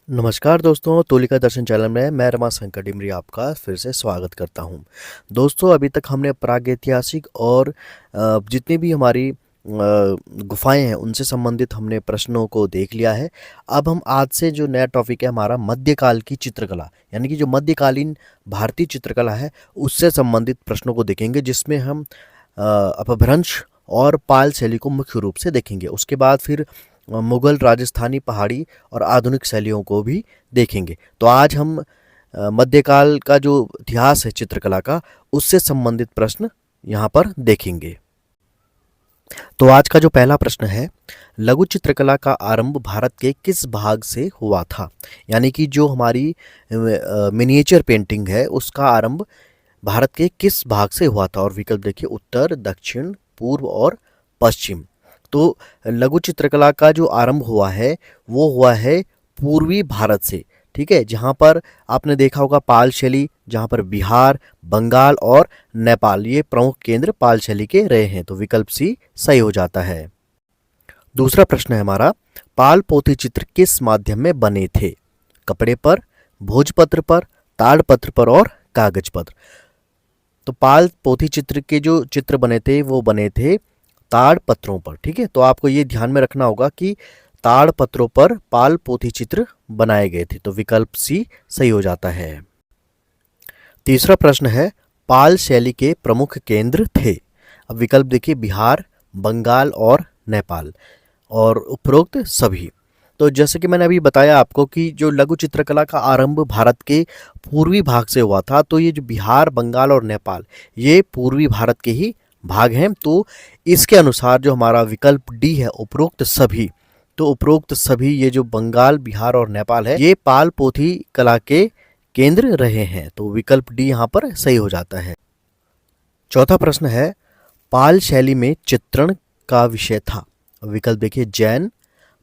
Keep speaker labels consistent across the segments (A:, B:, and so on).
A: नमस्कार दोस्तों, तूलिका दर्शन चैनल में मैं रमा शंकर डिमरी आपका फिर से स्वागत करता हूं। दोस्तों, अभी तक हमने प्रागैतिहासिक और जितनी भी हमारी गुफाएं हैं उनसे संबंधित हमने प्रश्नों को देख लिया है। अब हम आज से जो नया टॉपिक है हमारा मध्यकाल की चित्रकला, यानी कि जो मध्यकालीन भारतीय चित्रकला है उससे संबंधित प्रश्नों को देखेंगे, जिसमें हम अपभ्रंश और पाल शैली को मुख्य रूप से देखेंगे। उसके बाद फिर मुगल, राजस्थानी, पहाड़ी और आधुनिक शैलियों को भी देखेंगे। तो आज हम मध्यकाल का जो इतिहास है चित्रकला का, उससे संबंधित प्रश्न यहाँ पर देखेंगे। तो आज का जो पहला प्रश्न है, लघु चित्रकला का आरंभ भारत के किस भाग से हुआ था? यानी कि जो हमारी मिनिएचर पेंटिंग है उसका आरंभ भारत के किस भाग से हुआ था? और विकल्प देखिए, उत्तर, दक्षिण, पूर्व और पश्चिम। तो लघु चित्रकला का जो आरंभ हुआ है वो हुआ है पूर्वी भारत से। ठीक है, जहाँ पर आपने देखा होगा पाल शैली, जहाँ पर बिहार, बंगाल और नेपाल ये प्रमुख केंद्र पाल शैली के रहे हैं। तो विकल्प सी सही हो जाता है। दूसरा प्रश्न है हमारा, पाल पोथी चित्र किस माध्यम में बने थे? कपड़े पर, भोजपत्र पर, ताड़पत्र पर और कागज पर। तो पाल पोथी चित्र के जो चित्र बने थे वो बने थे ताड़ पत्रों पर। ठीक है, तो आपको ये ध्यान में रखना होगा कि ताड़ पत्रों पर पाल पोथी चित्र बनाए गए थे। तो विकल्प सी सही हो जाता है। तीसरा प्रश्न है, पाल शैली के प्रमुख केंद्र थे। अब विकल्प देखिए, बिहार, बंगाल और नेपाल और उपरोक्त सभी। तो जैसे कि मैंने अभी बताया आपको कि जो लघु चित्रकला का आरंभ भारत के पूर्वी भाग से हुआ था, तो ये जो बिहार, बंगाल और नेपाल ये पूर्वी भारत के ही भाग हैं। तो इसके अनुसार जो हमारा विकल्प डी है, उपरोक्त सभी, तो उपरोक्त सभी ये जो बंगाल, बिहार और नेपाल है ये पाल पोथी कला के केंद्र रहे हैं। तो विकल्प डी यहाँ पर सही हो जाता है। चौथा प्रश्न है, पाल शैली में चित्रण का विषय था। विकल्प देखिए, जैन,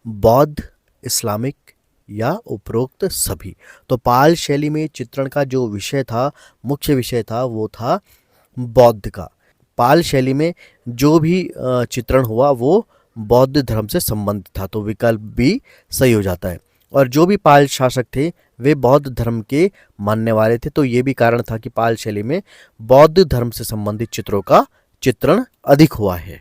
A: बौद्ध, इस्लामिक या उपरोक्त सभी। तो पाल शैली में चित्रण का जो विषय था, मुख्य विषय था, वो था बौद्ध का। पाल शैली में जो भी चित्रण हुआ वो बौद्ध धर्म से संबंधित था। तो विकल्प भी सही हो जाता है। और जो भी पाल शासक थे वे बौद्ध धर्म के मानने वाले थे। तो ये भी कारण था कि पाल शैली में बौद्ध धर्म से संबंधित चित्रों का चित्रण अधिक हुआ है।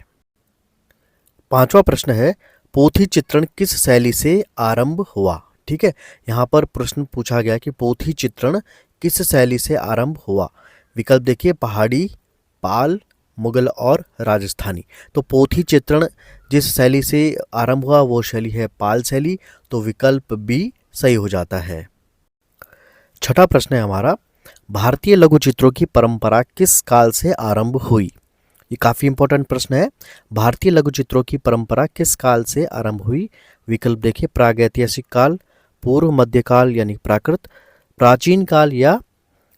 A: पांचवा प्रश्न है, पोथी चित्रण किस शैली से आरंभ हुआ? ठीक है, यहाँ पर प्रश्न पूछा गया कि पोथी चित्रण किस शैली से आरंभ हुआ। विकल्प देखिए, पहाड़ी, पाल, मुगल और राजस्थानी। तो पोथी चित्रण जिस शैली से आरंभ हुआ वो शैली है पाल शैली। तो विकल्प बी सही हो जाता है। छठा प्रश्न है हमारा, भारतीय लघु चित्रों की परंपरा किस काल से आरंभ हुई? ये काफ़ी इंपॉर्टेंट प्रश्न है। भारतीय लघु चित्रों की परंपरा किस काल से आरंभ हुई? विकल्प देखिए, प्रागैतिहासिक काल, पूर्व मध्यकाल यानी प्राकृत, प्राचीन काल या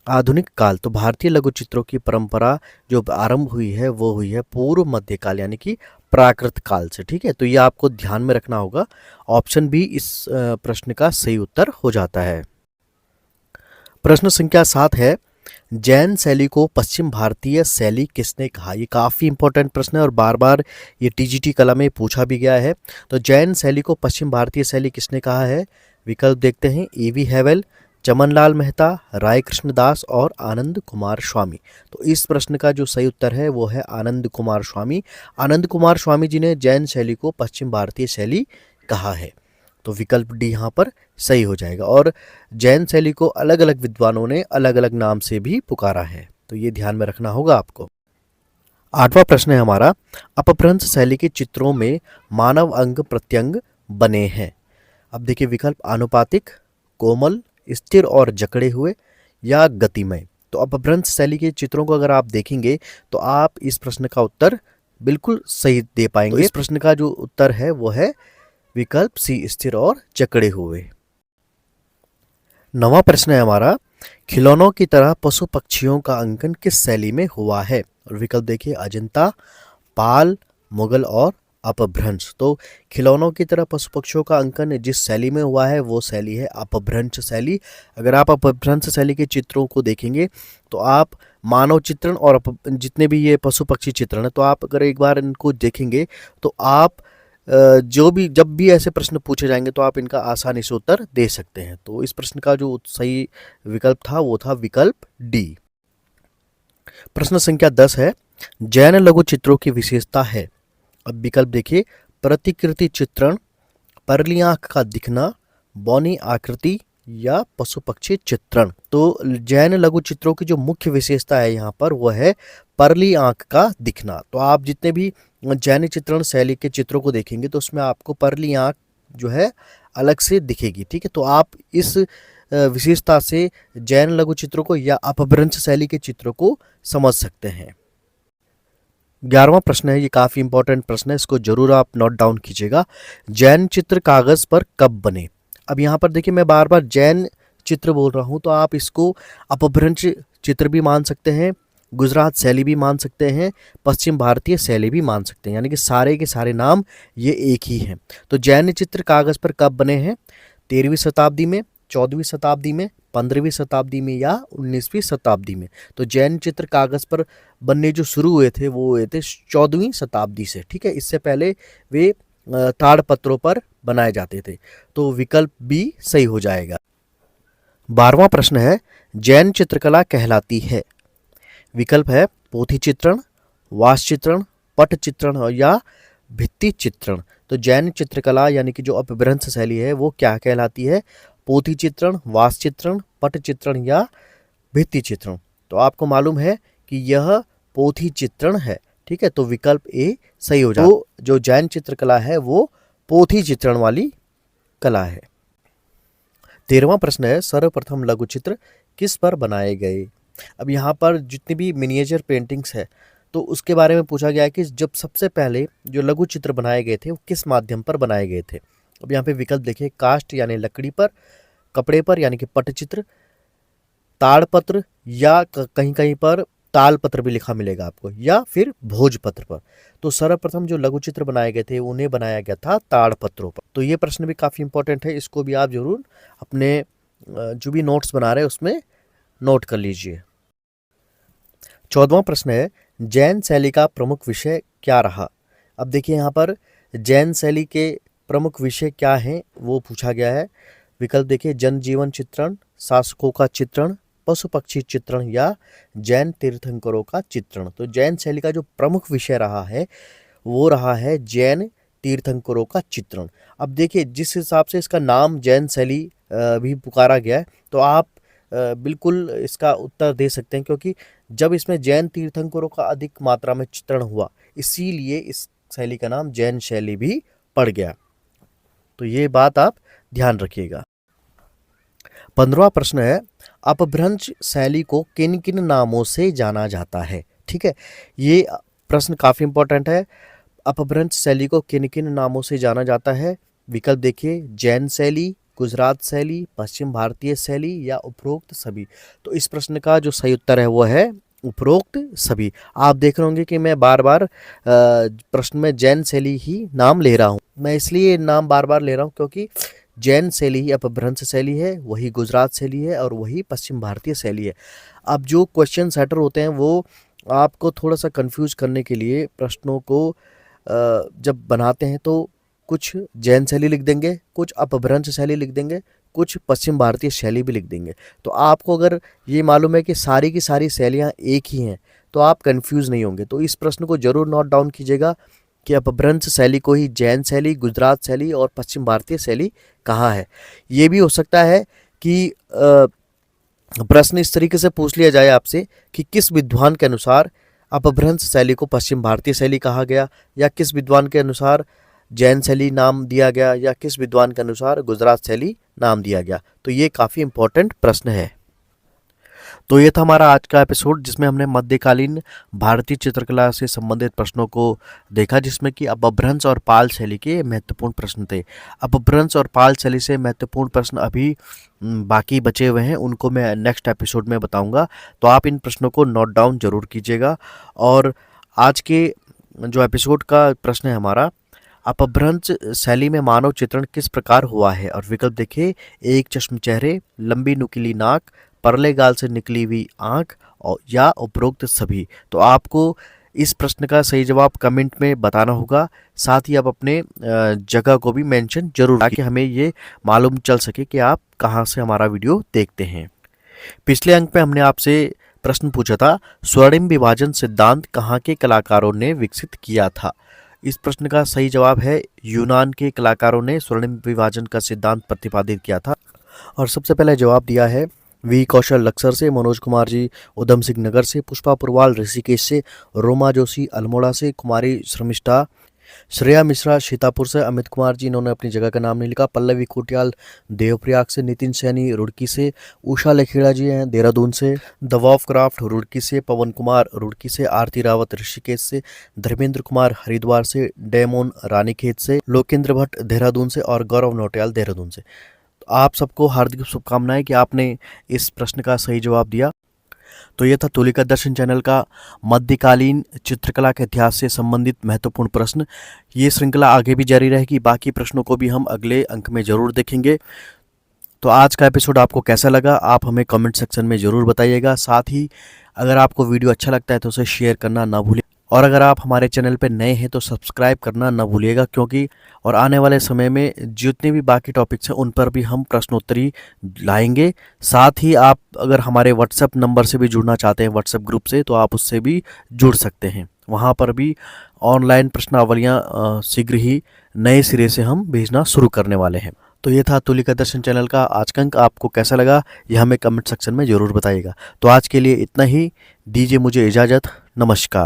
A: आधुनिक काल। तो भारतीय लघु चित्रों की परंपरा जो आरंभ हुई है वो हुई है पूर्व मध्यकाल यानी कि प्राकृत काल से। ठीक है, तो ये आपको ध्यान में रखना होगा। ऑप्शन बी इस प्रश्न का सही उत्तर हो जाता है। प्रश्न संख्या 7 है, जैन शैली को पश्चिम भारतीय शैली किसने कहा? ये काफ़ी इंपॉर्टेंट प्रश्न है और बार बार ये टीजीटी कला में पूछा भी गया है। तो जैन शैली को पश्चिम भारतीय शैली किसने कहा है? विकल्प देखते हैं, ईवी हैवेल, चमनलाल मेहता, राय कृष्णदास और आनंद कुमार स्वामी। तो इस प्रश्न का जो सही उत्तर है वो है आनंद कुमार स्वामी। आनंद कुमार स्वामी जी ने जैन शैली को पश्चिम भारतीय शैली कहा है। तो विकल्प डी यहाँ पर सही हो जाएगा। और जैन शैली को अलग अलग विद्वानों ने अलग अलग नाम से भी पुकारा है। तो ये ध्यान में रखना होगा आपको। आठवां प्रश्न है हमारा, अपभ्रंश शैली के चित्रों में मानव अंग प्रत्यंग बने हैं। अब देखिए, विकल्प आनुपातिक, कोमल, स्थिर और जकड़े हुए या गतिमय। तो अपभ्रंश शैली के चित्रों को अगर आप देखेंगे तो आप इस प्रश्न का उत्तर बिल्कुल सही दे पाएंगे। तो इस प्रश्न का जो उत्तर है वो है विकल्प सी, स्थिर और जकड़े हुए। नवा प्रश्न है हमारा, खिलौनों की तरह पशु पक्षियों का अंकन किस शैली में हुआ है? और विकल्प देखिए, अजंता, पाल, मुगल और अपभ्रंश। तो खिलौनों की तरह पशु पक्षियों का अंकन जिस शैली में हुआ है वो शैली है अपभ्रंश शैली। अगर आप अपभ्रंश शैली के चित्रों को देखेंगे तो आप मानव चित्रण और जितने भी ये पशु पक्षी चित्रण है, तो आप अगर एक बार इनको देखेंगे तो आप जो भी जब भी ऐसे प्रश्न पूछे जाएंगे तो आप इनका आसानी से उत्तर दे सकते हैं। तो इस प्रश्न का जो सही विकल्प था वो था विकल्प डी। प्रश्न संख्या 10 है, जैन लघु चित्रों की विशेषता है। अब विकल्प देखिए, प्रतिकृति चित्रण, परली आंख का दिखना, बौनी आकृति या पशु पक्षी चित्रण। तो जैन लघु चित्रों की जो मुख्य विशेषता है यहाँ पर वो है परली आंख का दिखना। तो आप जितने भी जैन चित्रण शैली के चित्रों को देखेंगे तो उसमें आपको परली आंख जो है अलग से दिखेगी। ठीक है, तो आप इस विशेषता से जैन लघु चित्रों को या अपभ्रंश शैली के चित्रों को समझ सकते हैं। 11वां प्रश्न है, ये काफी इंपॉर्टेंट प्रश्न है, इसको जरूर आप नोट डाउन कीजिएगा। जैन चित्र कागज पर कब बने? अब यहाँ पर देखिए, मैं बार बार जैन चित्र बोल रहा हूँ तो आप इसको अपभ्रंश चित्र भी मान सकते हैं, गुजरात शैली भी मान सकते हैं, पश्चिम भारतीय शैली भी मान सकते हैं, यानी कि सारे के सारे नाम ये एक ही हैं। तो जैन चित्र कागज पर कब बने हैं? 13वीं शताब्दी में, 14वीं शताब्दी में, 15वीं शताब्दी में या 19वीं शताब्दी में। तो जैन चित्र कागज पर बनने जो शुरू हुए थे वो हुए थे 14वीं शताब्दी से। ठीक है, इससे पहले वे ताड़पत्रों पर बनाए जाते थे। तो विकल्प बी सही हो जाएगा। 12वां प्रश्न है, जैन चित्रकला कहलाती है। विकल्प है पोथी चित्रण, वास चित्रण, पट चित्रण या भित्ति चित्रण। तो जैन चित्रकला यानी कि जो अपभ्रंश शैली है वो क्या कहलाती है? पोथी चित्रण, वास चित्रण, पट चित्रण या भित्ति चित्रण। तो आपको मालूम है कि यह पोथी चित्रण है। ठीक है, तो विकल्प ए सही हो जाएगा। तो जो जैन चित्रकला है वो पोथी चित्रण वाली कला है। 13वां प्रश्न है, सर्वप्रथम लघु चित्र किस पर बनाए गए? अब यहाँ पर जितनी भी मिनिएचर पेंटिंग्स है तो उसके बारे में पूछा गया है कि जब सबसे पहले जो लघु चित्र बनाए गए थे वो किस माध्यम पर बनाए गए थे। अब यहाँ पे विकल्प देखिए, काष्ठ यानी लकड़ी पर, कपड़े पर यानी कि पटचित्र, ताड़पत्र या कहीं कहीं पर तालपत्र भी लिखा मिलेगा आपको, या फिर भोजपत्र पर। तो सर्वप्रथम जो लघु चित्र बनाए गए थे उन्हें बनाया गया था ताड़पत्रों पर। तो ये प्रश्न भी काफी इंपॉर्टेंट है, इसको भी आप जरूर अपने जो भी नोट्स बना रहे हैं उसमें नोट कर लीजिए। 14वां प्रश्न है, जैन शैली का प्रमुख विषय क्या रहा? अब देखिए यहाँ पर जैन शैली के प्रमुख विषय क्या हैं वो पूछा गया है। विकल्प देखिए, जनजीवन चित्रण, शासकों का चित्रण, पशु पक्षी चित्रण या जैन तीर्थंकरों का चित्रण। तो जैन शैली का जो प्रमुख विषय रहा है वो रहा है जैन तीर्थंकरों का चित्रण। अब देखिए, जिस हिसाब से इसका नाम जैन शैली भी पुकारा गया है तो आप बिल्कुल इसका उत्तर दे सकते हैं, क्योंकि जब इसमें जैन तीर्थंकरों का अधिक मात्रा में चित्रण हुआ इसीलिए इस शैली का नाम जैन शैली भी पड़ गया। तो ये बात आप ध्यान रखिएगा। 15वां प्रश्न है, अपभ्रंश शैली को किन किन नामों से जाना जाता है? ठीक है, ये प्रश्न काफी इंपॉर्टेंट है। अपभ्रंश शैली को किन किन नामों से जाना जाता है? विकल्प देखिए, जैन शैली, गुजरात शैली, पश्चिम भारतीय शैली या उपरोक्त सभी। तो इस प्रश्न का जो सही उत्तर है वो है उपरोक्त सभी। आप देख रहे होंगे कि मैं बार बार प्रश्न में जैन शैली ही नाम ले रहा हूँ। मैं इसलिए नाम बार बार ले रहा हूँ क्योंकि जैन शैली ही अपभ्रंश शैली है, वही गुजरात शैली है और वही पश्चिम भारतीय शैली है। अब जो क्वेश्चन सेटर होते हैं वो आपको थोड़ा सा कंफ्यूज करने के लिए प्रश्नों को जब बनाते हैं तो कुछ जैन शैली लिख देंगे, कुछ अपभ्रंश शैली लिख देंगे, कुछ पश्चिम भारतीय शैली भी लिख देंगे। तो आपको अगर ये मालूम है कि सारी की सारी शैलियाँ एक ही हैं तो आप कंफ्यूज नहीं होंगे। तो इस प्रश्न को जरूर नोट डाउन कीजिएगा कि अपभ्रंश शैली को ही जैन शैली, गुजरात शैली और पश्चिम भारतीय शैली कहा है। ये भी हो सकता है कि प्रश्न इस तरीके से पूछ लिया जाए आपसे कि किस विद्वान के अनुसार अपभ्रंश शैली को पश्चिम भारतीय शैली कहा गया, या किस विद्वान के अनुसार जैन शैली नाम दिया गया, या किस विद्वान के अनुसार गुजरात शैली नाम दिया गया। तो ये काफ़ी इंपॉर्टेंट प्रश्न है। तो ये था हमारा आज का एपिसोड जिसमें हमने मध्यकालीन भारतीय चित्रकला से संबंधित प्रश्नों को देखा, जिसमें कि अपभ्रंश और पाल शैली के महत्वपूर्ण प्रश्न थे। अपभ्रंश और पाल शैली से महत्वपूर्ण प्रश्न अभी बाकी बचे हुए हैं, उनको मैं नेक्स्ट एपिसोड में बताऊंगा। तो आप इन प्रश्नों को नोट डाउन जरूर कीजिएगा। और आज के जो एपिसोड का प्रश्न है हमारा, अपभ्रंश शैली में मानव चित्रण किस प्रकार हुआ है? और विकल्प देखिए, एक चश्म चेहरे, लंबी नुकीली नाक, परले गाल से निकली हुई आंख और या उपरोक्त सभी। तो आपको इस प्रश्न का सही जवाब कमेंट में बताना होगा। साथ ही आप अपने जगह को भी मेंशन जरूर, ताकि हमें ये मालूम चल सके कि आप कहाँ से हमारा वीडियो देखते हैं। पिछले अंक में हमने आपसे प्रश्न पूछा था, स्वर्णिम विभाजन सिद्धांत कहाँ के कलाकारों ने विकसित किया था। इस प्रश्न का सही जवाब है, यूनान के कलाकारों ने स्वर्णिम विभाजन का सिद्धांत प्रतिपादित किया था। और सबसे पहले जवाब दिया है वी कौशल लक्सर से, मनोज कुमार जी उधम सिंह नगर से, पुष्पा पुरवाल ऋषिकेश से, रोमा जोशी अल्मोड़ा से, कुमारी शर्मिष्ठा, श्रेया मिश्रा सीतापुर से, अमित कुमार जी इन्होंने अपनी जगह का नाम नहीं लिखा, पल्लवी कोटियाल देवप्रयाग से, नितिन सैनी रुड़की से, उषा लखेड़ा जी हैं देहरादून से, दवाफ क्राफ्ट रुड़की से, पवन कुमार रुड़की से, आरती रावत ऋषिकेश से, धर्मेंद्र कुमार हरिद्वार से, डेमोन रानीखेत से, लोकेंद्र भट्ट देहरादून से और गौरव नौटियाल देहरादून से। तो आप सबको हार्दिक शुभकामनाएं कि आपने इस प्रश्न का सही जवाब दिया। तो यह था तुलिका दर्शन चैनल का मध्यकालीन चित्रकला के इतिहास से संबंधित महत्वपूर्ण प्रश्न। ये श्रृंखला आगे भी जारी रहेगी, बाकी प्रश्नों को भी हम अगले अंक में ज़रूर देखेंगे। तो आज का एपिसोड आपको कैसा लगा, आप हमें कमेंट सेक्शन में ज़रूर बताइएगा। साथ ही अगर आपको वीडियो अच्छा लगता है तो उसे शेयर करना ना भूलिए, और अगर आप हमारे चैनल पर नए हैं तो सब्सक्राइब करना ना भूलिएगा, क्योंकि और आने वाले समय में जितने भी बाकी टॉपिक्स हैं उन पर भी हम प्रश्नोत्तरी लाएंगे। साथ ही आप अगर हमारे व्हाट्सएप नंबर से भी जुड़ना चाहते हैं, व्हाट्सएप ग्रुप से, तो आप उससे भी जुड़ सकते हैं। वहाँ पर भी ऑनलाइन प्रश्नावलियाँ शीघ्र ही नए सिरे से हम भेजना शुरू करने वाले हैं। तो ये था तुलिका दर्शन चैनल का आज का अंक। आपको कैसा लगा यह हमें कमेंट सेक्शन में ज़रूर बताइएगा। तो आज के लिए इतना ही, दीजिए मुझे इजाज़त। नमस्कार।